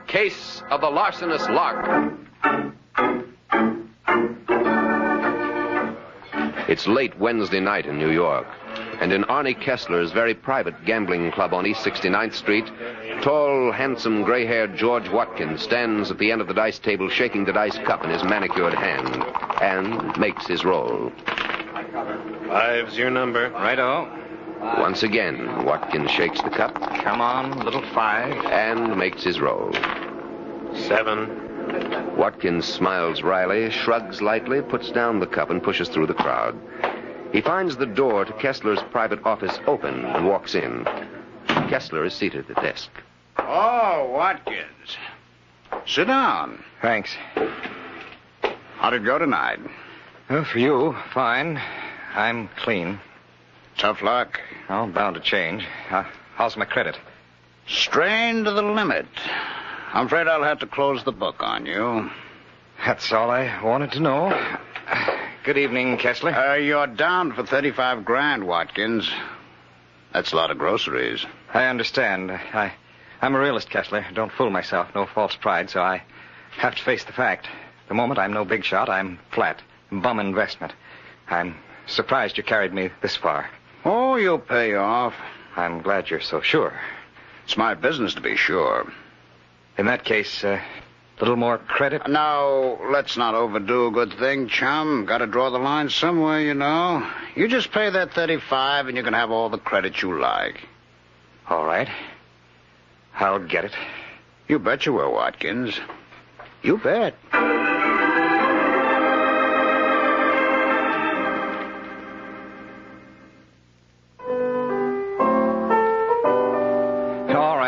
Case of the Larcenous Lark. It's late Wednesday night in New York, and in Arnie Kessler's very private gambling club on East 69th Street, tall, handsome, gray-haired George Watkins stands at the end of the dice table shaking the dice cup in his manicured hand and makes his roll. 5's your number. Righto. Once again, Watkins shakes the cup. Come on, little 5. And makes his roll. 7. Watkins smiles wryly, shrugs lightly, puts down the cup, and pushes through the crowd. He finds the door to Kessler's private office open and walks in. Kessler is seated at the desk. Oh, Watkins. Sit down. Thanks. How'd it go tonight? Well, for you, fine. I'm clean. Tough luck. Oh, bound to change. How's my credit? Strained to the limit. I'm afraid I'll have to close the book on you. That's all I wanted to know. Good evening, Kessler. You're down for 35 grand, Watkins. That's a lot of groceries. I understand. I'm a realist, Kessler. Don't fool myself. No false pride, so I have to face the fact. The moment I'm no big shot, I'm flat. Bum investment. I'm surprised you carried me this far. Oh, you'll pay off. I'm glad you're so sure. It's my business to be sure. In that case, a little more credit? Now, let's not overdo a good thing, chum. Got to draw the line somewhere, you know. You just pay that 35 and you can have all the credit you like. All right. I'll get it. You bet you will, Watkins. You bet.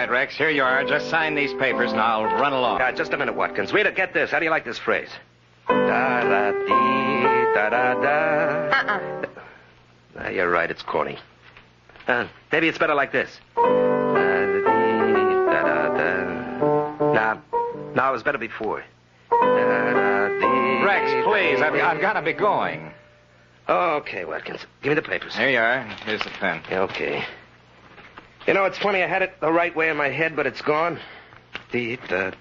Rex, here you are. Just sign these papers and I'll run along. Just a minute, Watkins. Reader, get this. How do you like this phrase? Da-da-dee, da-da-da. You're right. It's corny. Maybe it's better like this. Da-da-dee, da-da-da. Now, it was better before. Da-da-dee. Rex, please. I've got to be going. Okay, Watkins. Give me the papers. Here you are. Here's the pen. Okay. You know, it's funny, I had it the right way in my head, but it's gone. No.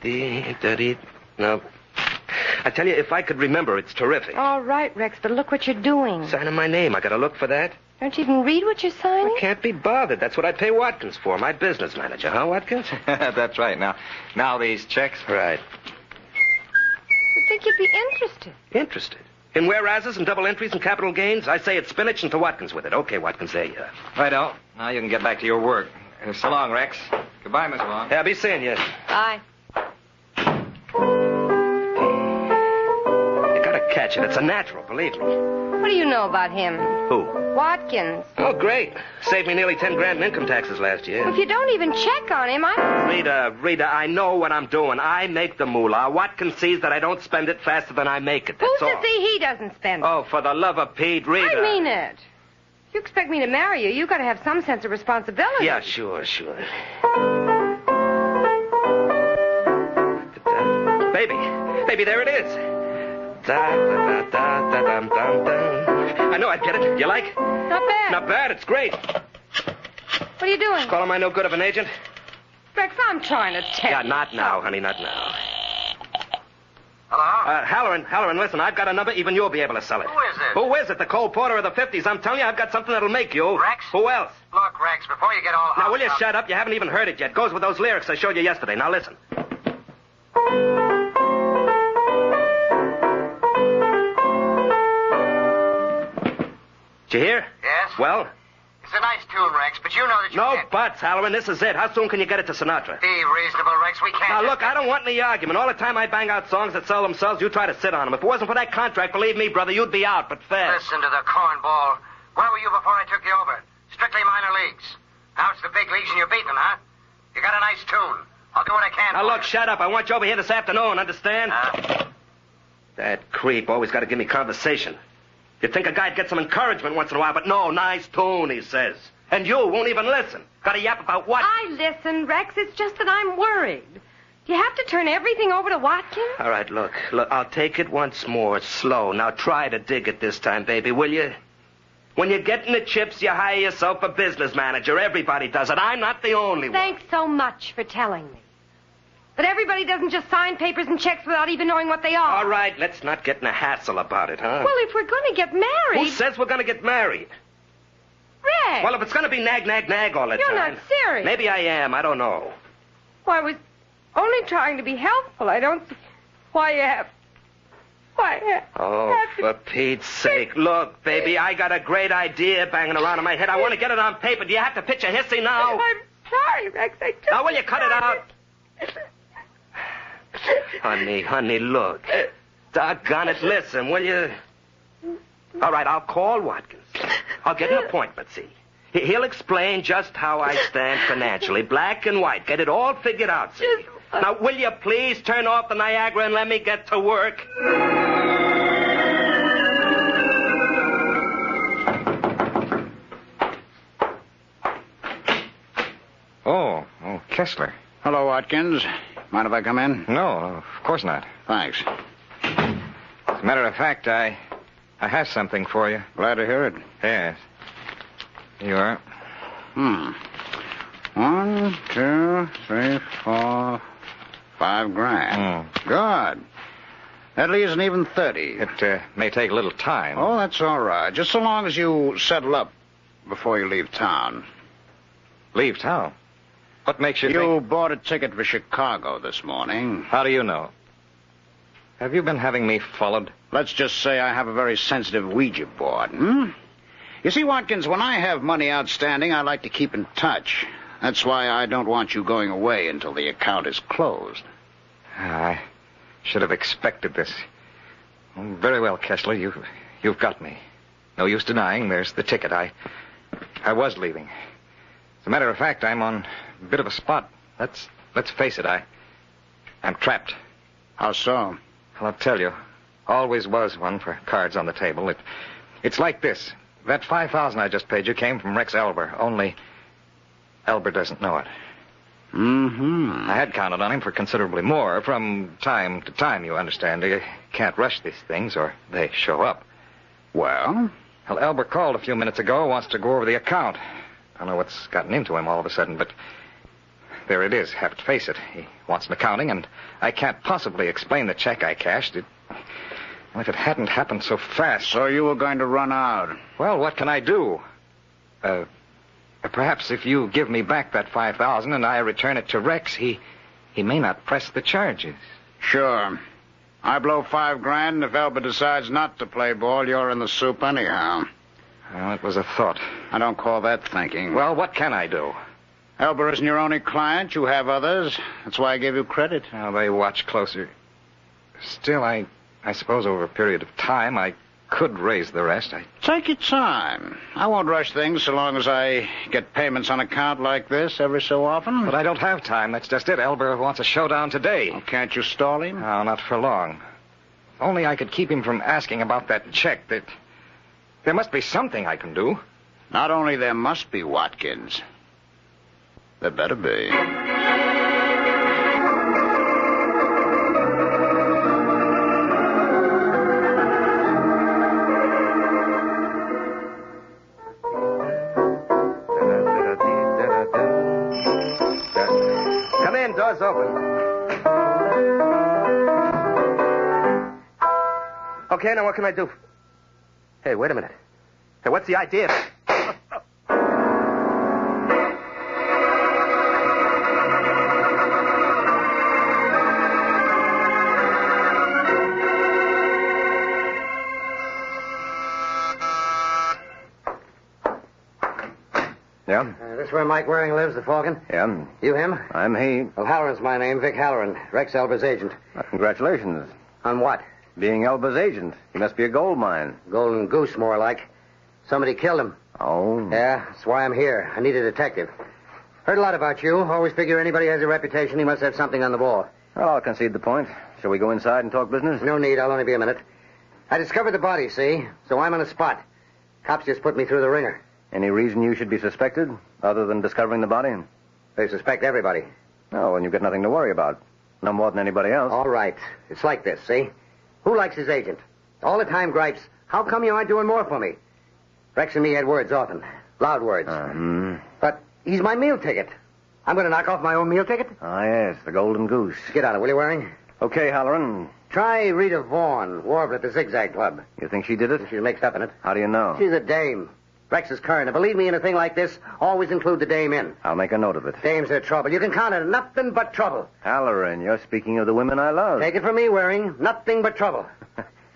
I tell you, if I could remember, it's terrific. All right, Rex, but look what you're doing. Signing my name. I gotta look for that. Don't you even read what you're signing? I can't be bothered. That's what I pay Watkins for, my business manager. Huh, Watkins? That's right. Now these checks. Right. You'd think you'd be interested. Interested? In whereases and double entries and capital gains? I say it's spinach and to Watkins with it. Okay, Watkins, there you are. Righto. Now you can get back to your work. So long, Rex. Goodbye, Miss Long. Yeah, be seeing you. Bye. You gotta catch it. It's a natural, believe me. What do you know about him? Who? Watkins. Oh, great. Saved me nearly 10 grand in income taxes last year. If you don't even check on him, Rita, I know what I'm doing. I make the moolah. Watkins sees that I don't spend it faster than I make it. That's Who's all. to see he doesn't spend it? Oh, for the love of Pete, Rita. I mean it. If you expect me to marry you, got to have some sense of responsibility. Yeah, sure. Baby, there it is. I know I'd get it. You like? Not bad. Not bad. It's great. What are you doing? Calling my no good of an agent? Rex, I'm trying to tell Yeah, you. not now, honey, not now. Hello? Halloran, listen, I've got a number, even you'll be able to sell it. Who is it? Who is it? The Cole Porter of the 50s. I'm telling you, I've got something that'll make you. Rex? Who else? Look, Rex, before you get all Now, will you shut up? You haven't even heard it yet. Goes with those lyrics I showed you yesterday. Now, listen. Did you hear? Yes? Well? It's a nice tune, Rex, but you know that you No can't... buts, Halloran. This is it. How soon can you get it to Sinatra? Be reasonable, Rex. We can't... Now, look, I don't want any argument. All the time I bang out songs that sell themselves, you try to sit on them. If it wasn't for that contract, believe me, brother, you'd be out, but fast. Listen to the cornball. Where were you before I took you over? Strictly minor leagues. Now it's the big leagues and you're beating them, huh? You got a nice tune. I'll do what I can. Now, look, shut up. I want you over here this afternoon, understand? That creep always got to give me conversation. You'd think a guy'd get some encouragement once in a while, but no, nice tune, he says. And you won't even listen. Got to yap about what? I listen, Rex. It's just that I'm worried. Do you have to turn everything over to Watkins? All right, look, I'll take it once more, slow. Now try to dig it this time, baby, will you? When you're getting the chips, you hire yourself a business manager. Everybody does it. I'm not the only one. Thanks so much for telling me. But everybody doesn't just sign papers and checks without even knowing what they are. All right, let's not get in a hassle about it, huh? Well, if we're going to get married... Who says we're going to get married? Rex! Well, if it's going to be nag, nag, nag all the time... You're not serious. Maybe I am. I don't know. Well, I was only trying to be helpful. I don't see why you have... Oh, for Pete's sake. Look, baby, I got a great idea banging around in my head. I want to get it on paper. Do you have to pitch a hissy now? I'm sorry, Rex. I just... Now, will you cut it out? Honey, look. Doggone it, listen, will you? All right, I'll call Watkins. I'll get an appointment, see. He'll explain just how I stand financially, black and white. Get it all figured out, see. Now, will you please turn off the Niagara and let me get to work? Oh, Kessler. Hello, Watkins. Mind if I come in? No, of course not. Thanks. As a matter of fact, I have something for you. Glad to hear it. Yes. Here you are. 1, 2, 3, 4, $5,000. Good. That leaves an even 30. It may take a little time. Oh, that's all right. Just so long as you settle up before you leave town. Leave town? What makes you You think... bought a ticket for Chicago this morning. How do you know? Have you been having me followed? Let's just say I have a very sensitive Ouija board, You see, Watkins, when I have money outstanding, I like to keep in touch. That's why I don't want you going away until the account is closed. I should have expected this. Very well, Kessler, you've got me. No use denying there's the ticket. I was leaving. As a matter of fact, I'm on a bit of a spot. Let's face it, I'm trapped. How so? Well, I'll tell you. Always was one for cards on the table. It's like this. That $5,000 I just paid you came from Rex Elber, only Elber doesn't know it. I had counted on him for considerably more from time to time, you understand. You can't rush these things or they show up. Well, Elber called a few minutes ago, wants to go over the account. I don't know what's gotten into him all of a sudden, but there it is. Have to face it. He wants an accounting, and I can't possibly explain the check I cashed. Well, if it hadn't happened so fast... So you were going to run out? Well, what can I do? Perhaps if you give me back that $5,000 and I return it to Rex, he may not press the charges. Sure. I blow $5,000, and if Elba decides not to play ball, you're in the soup anyhow. Well, it was a thought. I don't call that thinking. Well, what can I do? Elba isn't your only client. You have others. That's why I gave you credit. Now, they watch closer. Still, I suppose over a period of time, I could raise the rest. Take your time. I won't rush things so long as I get payments on account like this every so often. But I don't have time. That's just it. Elber wants a showdown today. Well, can't you stall him? No, not for long. If only I could keep him from asking about that check. There must be something I can do. Not only there must be, Watkins. There better be. Come in, door's open. Okay, now what can I do? Hey, wait a minute. Hey, what's the idea? Yeah? This where Mike Waring lives, the Falcon? Yeah, You him? I'm he. Well, Halloran's my name, Vic Halloran, Rex Elba's agent. Congratulations. On what? Being Elba's agent. He must be a gold mine. Golden Goose, more like. Somebody killed him. Oh. Yeah, that's why I'm here. I need a detective. Heard a lot about you. Always figure anybody has a reputation, he must have something on the ball. Well, I'll concede the point. Shall we go inside and talk business? No need, I'll only be a minute. I discovered the body, see? So I'm on the spot. Cops just put me through the ringer. Any reason you should be suspected, other than discovering the body? They suspect everybody. Oh, and you've got nothing to worry about. No more than anybody else. All right. It's like this, see? Who likes his agent? All the time gripes. How come you aren't doing more for me? Rex and me had words often. Loud words. Mm-hmm. But he's my meal ticket. I'm going to knock off my own meal ticket. Ah, yes, the Golden Goose. Get on it, will you, Waring? Okay, Halloran. Try Rita Vaughn, warbler at the Zigzag Club. You think she did it? She's mixed up in it. How do you know? She's a dame. Rex is current. And believe me, in a thing like this, always include the dame in. I'll make a note of it. Dames are trouble. You can count on it. Nothing but trouble. Halloran, you're speaking of the women I love. Take it from me, Waring. Nothing but trouble.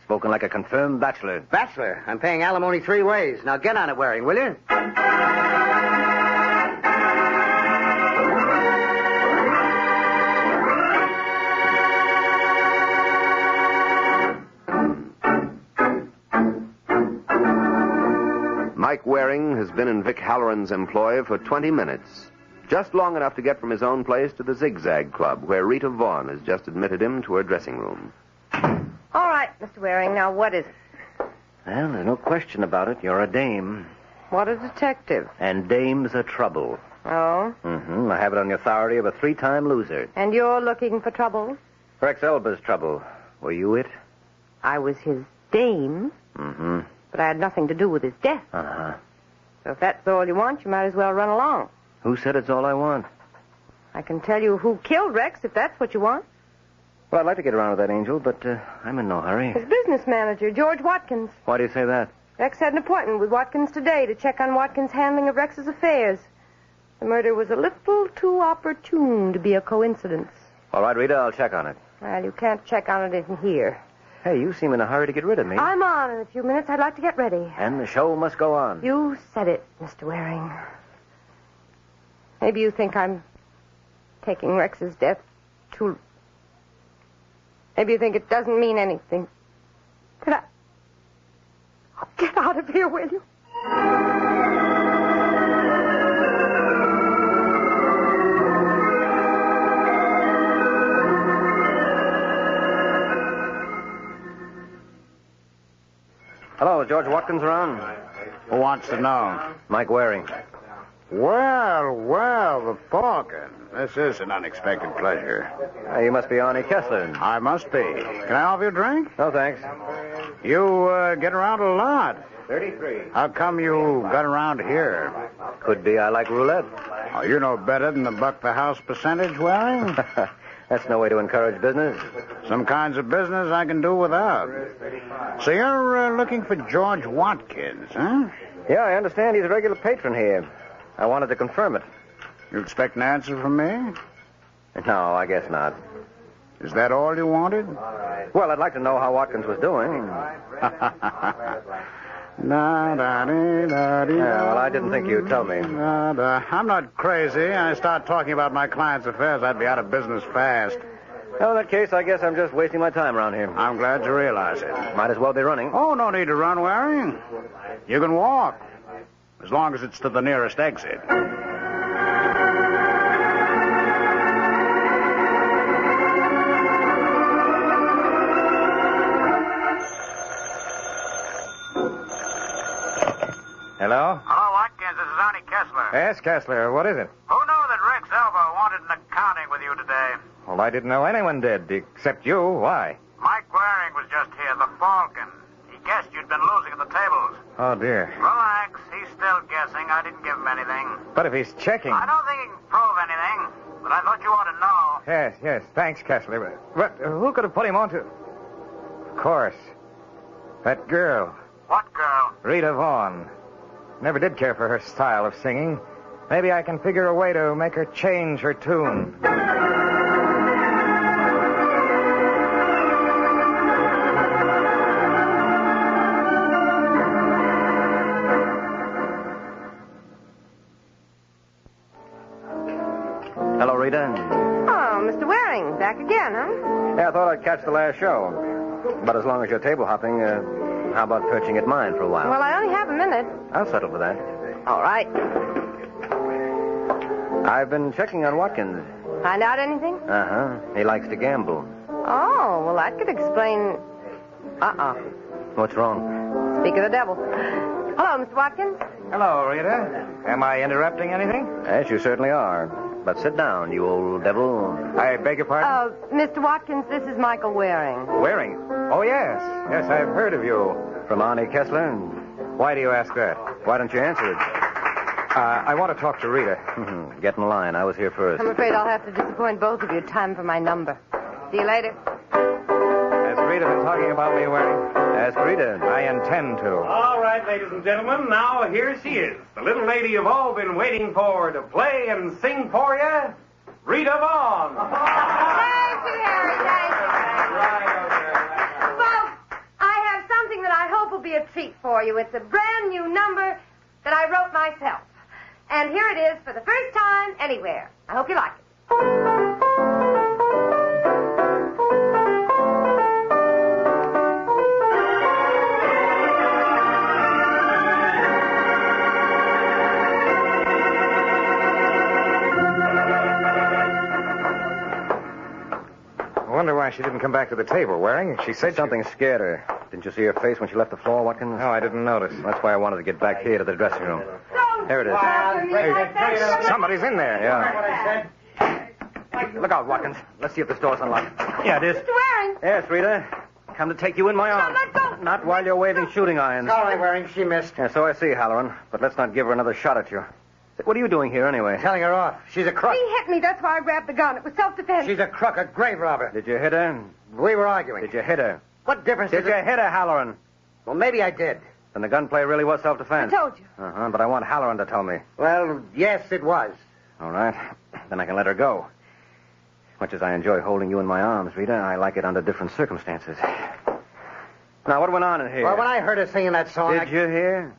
Spoken like a confirmed bachelor. Bachelor. I'm paying alimony 3 ways. Now get on it, Waring, will you? Mike Waring has been in Vic Halloran's employ for 20 minutes. Just long enough to get from his own place to the Zigzag Club, where Rita Vaughn has just admitted him to her dressing room. All right, Mr. Waring, now what is it? Well, there's no question about it. You're a dame. What a detective. And dames are trouble. Oh? Mm-hmm. I have it on the authority of a 3-time loser. And you're looking for trouble? Rex Elba's trouble. Were you it? I was his dame, Mm-hmm. but I had nothing to do with his death. Uh-huh. So if that's all you want, you might as well run along. Who said it's all I want? I can tell you who killed Rex if that's what you want. Well, I'd like to get around with that angel, but I'm in no hurry. His business manager, George Watkins. Why do you say that? Rex had an appointment with Watkins today to check on Watkins' handling of Rex's affairs. The murder was a little too opportune to be a coincidence. All right, Rita, I'll check on it. Well, you can't check on it in here. Hey, you seem in a hurry to get rid of me. I'm on in a few minutes. I'd like to get ready. And the show must go on. You said it, Mr. Waring. Maybe you think I'm taking Rex's death too... Maybe you think it doesn't mean anything. But I'll get out of here, will you? Hello, George Watkins around? Who wants to know? Mike Waring. Well, the Falcon. This is an unexpected pleasure. You must be Arnie Kessler. I must be. Can I offer you a drink? No, thanks. You get around a lot. 33. How come you got around here? Could be I like roulette. Oh, you know better than the buck the house percentage, Waring. That's no way to encourage business. Some kinds of business I can do without. So you're looking for George Watkins, huh? Yeah, I understand he's a regular patron here. I wanted to confirm it. You expect an answer from me? No, I guess not. Is that all you wanted? Well, I'd like to know how Watkins was doing. Yeah, well, I didn't think you'd tell me. I'm not crazy. I start talking about my client's affairs, I'd be out of business fast. Well, in that case, I guess I'm just wasting my time around here. I'm glad you realize it. Might as well be running. Oh, no need to run, Waring. You can walk, as long as it's to the nearest exit. Hello? Hello, Watkins. This is Arnie Kessler. Yes, Kessler. What is it? Who knew that Rex Elba wanted an accounting with you today? Well, I didn't know anyone did, except you. Why? Mike Waring was just here, the Falcon. He guessed you'd been losing at the tables. Oh, dear. Relax. He's still guessing. I didn't give him anything. But if he's checking... I don't think he can prove anything, but I thought you ought to know. Yes. Thanks, Kessler. But who could have put him on to... Of course. That girl. What girl? Rita Vaughn. Never did care for her style of singing. Maybe I can figure a way to make her change her tune. Hello, Rita. Oh, Mr. Waring, back again, huh? Yeah, I thought I'd catch the last show. But as long as you're table hopping, how about perching at mine for a while? Well, I only have a minute. I'll settle for that. All right. I've been checking on Watkins. Find out anything? Uh-huh. He likes to gamble. Oh, well, that could explain... What's wrong? Speak of the devil. Hello, Mr. Watkins. Hello, Rita. Am I interrupting anything? Yes, you certainly are. But sit down, you old devil. I beg your pardon? Mr. Watkins, this is Michael Waring. Waring? Oh, yes. Yes, I've heard of you. From Arnie Kessler. Why do you ask that? Why don't you answer it? I want to talk to Rita. Get in line. I was here first. I'm afraid I'll have to disappoint both of you. Time for my number. See you later. Has Rita been talking about me, Waring? Ask Rita. I intend to. All right, ladies and gentlemen, now here she is. The little lady you've all been waiting for to play and sing for you, Rita Vaughn. Thank you, Harry. Thank you. Folks, I have something that I hope will be a treat for you. It's a brand new number that I wrote myself. And here it is for the first time anywhere. I hope you like it. I wonder why she didn't come back to the table, Waring. She said Something scared her. Didn't you see her face when she left the floor, Watkins? No, I didn't notice. That's why I wanted to get back here to the dressing room. Here it is. Somebody's in there. Yeah. Look out, Watkins. Let's see if this door's unlocked. Yeah, it is. Mr. Waring. Yes, Rita. Come to take you in my arms. let go. Not while you're waving shooting irons. Sorry, Waring. She missed. Yeah, so I see, Halloran. But let's not give her another shot at you. What are you doing here, anyway? Telling her off. She's a crook. He hit me. That's why I grabbed the gun. It was self-defense. She's a crook, a grave robber. Did you hit her? We were arguing. Did you hit her? What difference Did does you it... hit her, Halloran? Well, maybe I did. Then the gunplay really was I self-defense. told you. Uh-huh, but I want Halloran to tell me. Well, yes, it was. All right. Then I can let her go. Much as I enjoy holding you in my arms, Rita, I like it under different circumstances. Now, what went on in here? Well, when I heard her singing that song, Did you hear?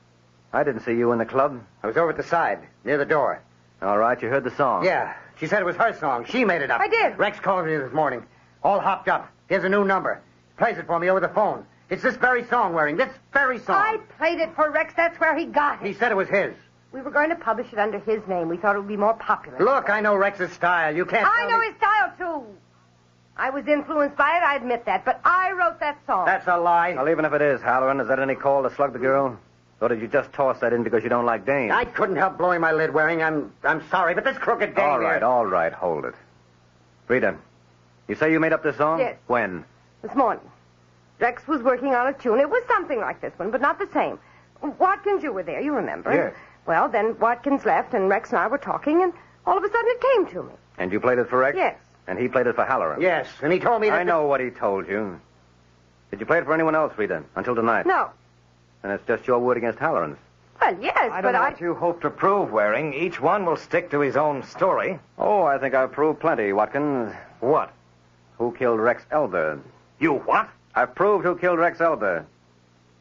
I didn't see you in the club. I was over at the side, near the door. All right, you heard the song. Yeah, she said it was her song. She made it up. I did. Rex called me this morning, all hopped up. Here's a new number. Plays it for me over the phone. It's this very song, Waring. This very song. I played it for Rex. That's where he got it. He said it was his. We were going to publish it under his name. We thought it would be more popular. Look, I know Rex's style. You can't I tell know me... his style, too. I was influenced by it, I admit that. But I wrote that song. That's a lie. Well, even if it is, Halloran, is that any call to slug the girl? Or did you just toss that in because you don't like dames? I couldn't help blowing my lid, Waring. I'm sorry, but this crooked dame All right, hold it. Rita, you say you made up this song? Yes. When? This morning. Rex was working on a tune. It was something like this one, but not the same. Watkins, you were there, you remember. Yes. Well, then Watkins left, and Rex and I were talking, and all of a sudden it came to me. And you played it for Rex? Yes. And he played it for Halloran? Yes, and he told me that... I know what he told you. Did you play it for anyone else, Rita, until tonight? No. And it's just your word against Halloran's. Well, yes, I don't but know what you hope to prove, Waring. Each one will stick to his own story. Oh, I think I've proved plenty, Watkins. What? Who killed Rex Elder? You what? I've proved who killed Rex Elder.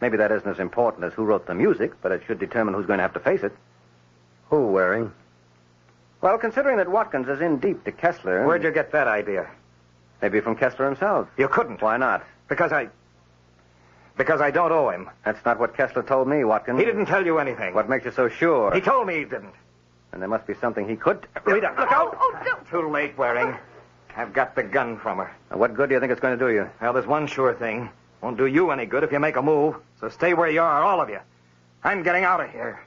Maybe that isn't as important as who wrote the music, but it should determine who's going to have to face it. Who, Waring? Well, considering that Watkins is in deep to Kessler... Where'd you get that idea? Maybe from Kessler himself. You couldn't. Why not? Because I don't owe him. That's not what Kessler told me, Watkins. He didn't tell you anything. What makes you so sure? He told me he didn't. And there must be something he could... Rita, look out! don't. Too late, Waring. I've got the gun from her. Now, what good do you think it's going to do you? Well, there's one sure thing. Won't do you any good if you make a move. So stay where you are, all of you. I'm getting out of here.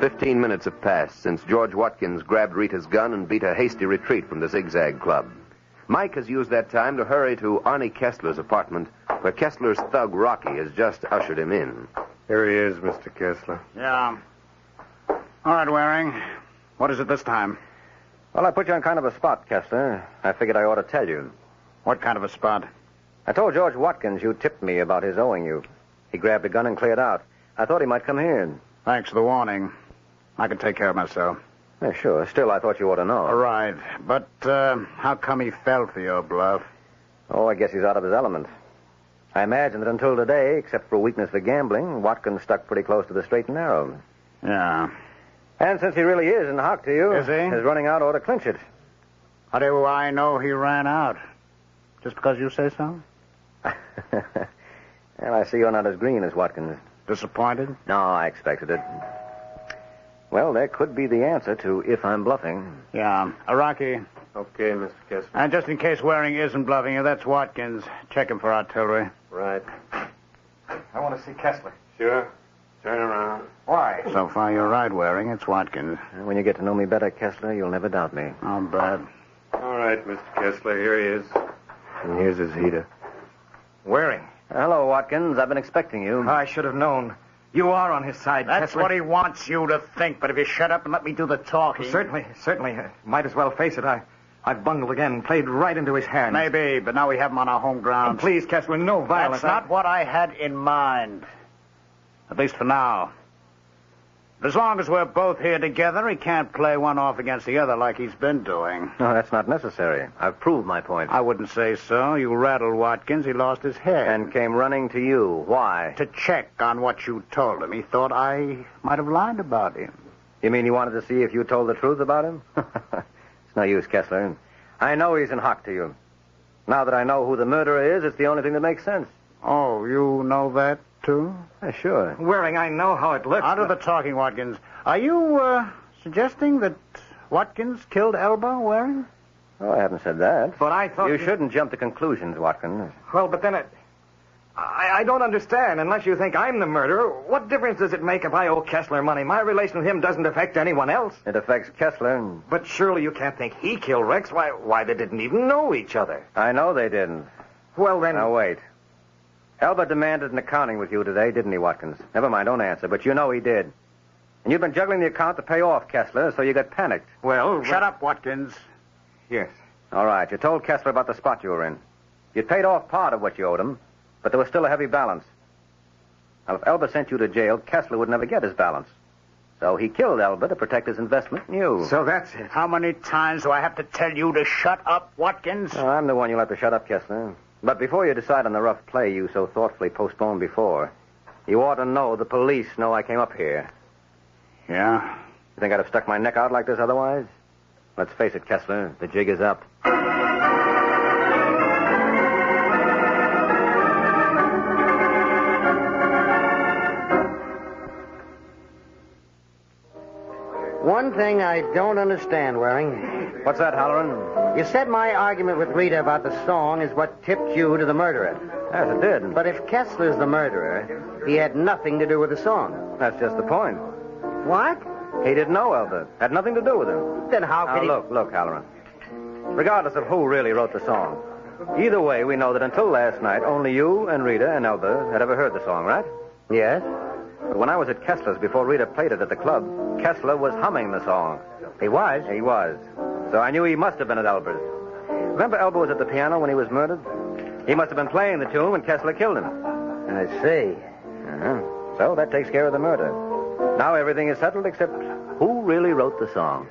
15 minutes have passed since George Watkins grabbed Rita's gun and beat a hasty retreat from the Zigzag Club. Mike has used that time to hurry to Arnie Kessler's apartment, where Kessler's thug Rocky has just ushered him in. Here he is, Mr. Kessler. Yeah. All right, Waring. What is it this time? Well, I put you on kind of a spot, Kessler. I figured I ought to tell you. What kind of a spot? I told George Watkins you tipped me about his owing you. He grabbed a gun and cleared out. I thought he might come here. Thanks for the warning. I can take care of myself. Yeah, sure. Still, I thought you ought to know. All right. But how come he fell for your bluff? Oh, I guess he's out of his element. I imagine that until today, except for a weakness for gambling, Watkins stuck pretty close to the straight and narrow. Yeah. And since he really is in the hock to you, Is he? his running out ought to clinch it. How do I know he ran out? Just because you say so? Well, I see you're not as green as Watkins. Disappointed? No, I expected it. Well, there could be the answer to if I'm bluffing. Yeah. Rocky. Okay, Mr. Kessler. And just in case Waring isn't bluffing you, that's Watkins. Check him for artillery. Right. I want to see Kessler. Sure. Turn around. Why? So far, you're right, Waring. It's Watkins. When you get to know me better, Kessler, you'll never doubt me. Not bad. All right, Mr. Kessler, here he is. And here's his heater. Waring. Hello, Watkins. I've been expecting you. I should have known. You are on his side, That's Kessler. what he wants you to think, but if you shut up and let me do the talking... Certainly. Might as well face it. I've bungled again, played right into his hands. Maybe, but now we have him on our home ground. Please, Kessler, no violence. That's not what I had in mind. At least for now. But as long as we're both here together, he can't play one off against the other like he's been doing. No, that's not necessary. I've proved my point. I wouldn't say so. You rattled Watkins. He lost his head. And came running to you. Why? To check on what you told him. He thought I might have lied about him. You mean you wanted to see if you told the truth about him? It's no use, Kessler. I know he's in hock to you. Now that I know who the murderer is, it's the only thing that makes sense. Oh, you know that, too? Yeah, sure. Waring, I know how it looks. Out of the talking, Watkins. Are you, suggesting that Watkins killed Elba, Waring? Oh, I haven't said that. But I thought... You shouldn't jump to conclusions, Watkins. Well, but then I don't understand. Unless you think I'm the murderer, what difference does it make if I owe Kessler money? My relation with him doesn't affect anyone else. It affects Kessler. But surely you can't think he killed Rex. Why, they didn't even know each other. I know they didn't. Well, then... Now, wait. Elba demanded an accounting with you today, didn't he, Watkins? Never mind, don't answer, but you know he did. And you've been juggling the account to pay off Kessler, so you got panicked. Well... Shut up, Watkins. Yes. All right, you told Kessler about the spot you were in. You'd paid off part of what you owed him, but there was still a heavy balance. Now, if Elba sent you to jail, Kessler would never get his balance. So he killed Elba to protect his investment in you. So that's it. How many times do I have to tell you to shut up, Watkins? Oh, I'm the one you'll have to shut up, Kessler. But before you decide on the rough play you so thoughtfully postponed before, you ought to know the police know I came up here. Yeah? You think I'd have stuck my neck out like this otherwise? Let's face it, Kessler, the jig is up. One thing I don't understand, Waring. What's that, Halloran? You said my argument with Rita about the song is what tipped you to the murderer. Yes, it did. But if Kessler's the murderer, he had nothing to do with the song. That's just the point. What? He didn't know Elba. Had nothing to do with him. Then how could he... Look, Halloran. Regardless of who really wrote the song, either way, we know that until last night, only you and Rita and Elba had ever heard the song, right? Yes? But when I was at Kessler's before Rita played it at the club, Kessler was humming the song. He was? He was. So I knew he must have been at Elba's. Remember Elba was at the piano when he was murdered? He must have been playing the tune when Kessler killed him. I see. Uh-huh. So that takes care of the murder. Now everything is settled except who really wrote the song.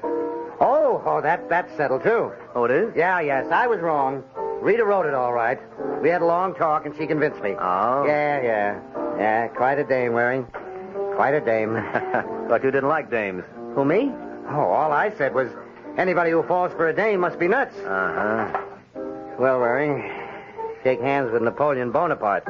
Oh, that's settled, too. Oh, it is? Yeah, yes, I was wrong. Rita wrote it all right. We had a long talk, and she convinced me. Oh? Yeah, quite a dame, Waring. Quite a dame. Thought you didn't like dames. Who, me? Oh, all I said was anybody who falls for a dame must be nuts. Uh-huh. Well, Waring, shake hands with Napoleon Bonaparte.